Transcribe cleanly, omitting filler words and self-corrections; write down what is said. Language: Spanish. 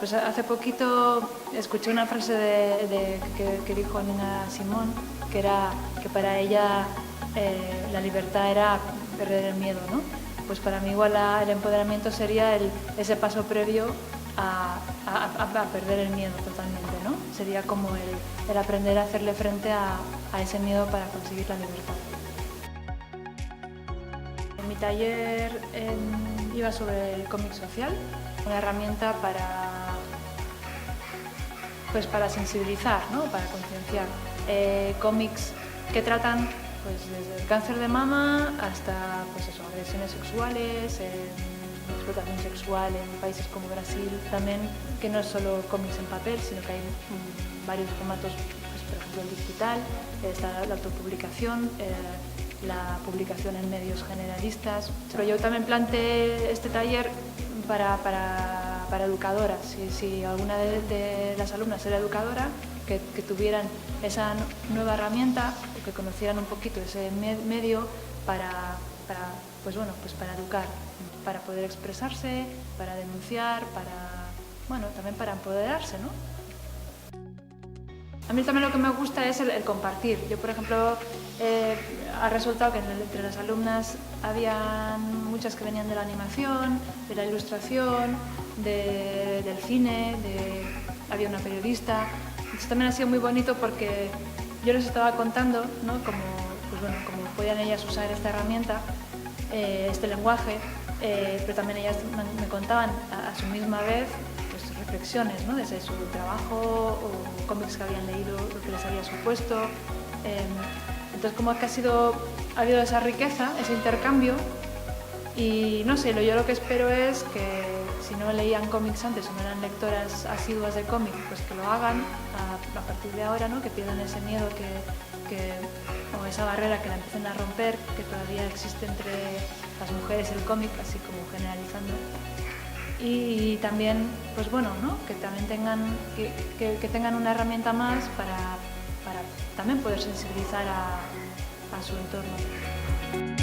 pues hace poquito escuché una frase que dijo Nina Simone, que era que para ella la libertad era perder el miedo, ¿no? Pues para mí igual el empoderamiento sería ese paso previo a perder el miedo totalmente, ¿no? Sería como el aprender a hacerle frente a ese miedo para conseguir la libertad. Mi taller iba sobre el cómic social, una herramienta para sensibilizar, ¿no? Para concienciar. Cómics que tratan pues, desde el cáncer de mama hasta pues eso, agresiones sexuales, explotación sexual en países como Brasil. También que no es solo cómics en papel, sino que hay varios formatos, pues, por ejemplo el digital, está la autopublicación, la publicación en medios generalistas. Pero yo también planteé este taller para educadoras. Si alguna de las alumnas era educadora, que tuvieran esa nueva herramienta, que conocieran un poquito ese medio para educar, para poder expresarse, para denunciar, también para empoderarse, ¿no? A mí también lo que me gusta es el compartir. Yo, por ejemplo, ha resultado que entre las alumnas había muchas que venían de la animación, de la ilustración, del cine, había una periodista. Entonces también ha sido muy bonito porque yo les estaba contando, ¿no? cómo podían ellas usar esta herramienta, este lenguaje, pero también ellas me contaban a su misma vez pues, reflexiones, ¿no? Desde su trabajo o cómics que habían leído, lo que les había supuesto. Entonces como que ha habido esa riqueza, ese intercambio y no sé, yo lo que espero es que si no leían cómics antes o no eran lectoras asiduas de cómic, pues que lo hagan a partir de ahora, ¿no? Que pierdan ese miedo o esa barrera que la empiecen a romper, que todavía existe entre las mujeres y el cómic, así como generalizando. Y también, pues bueno, ¿no? Que también tengan una herramienta más para también poder sensibilizar a su entorno.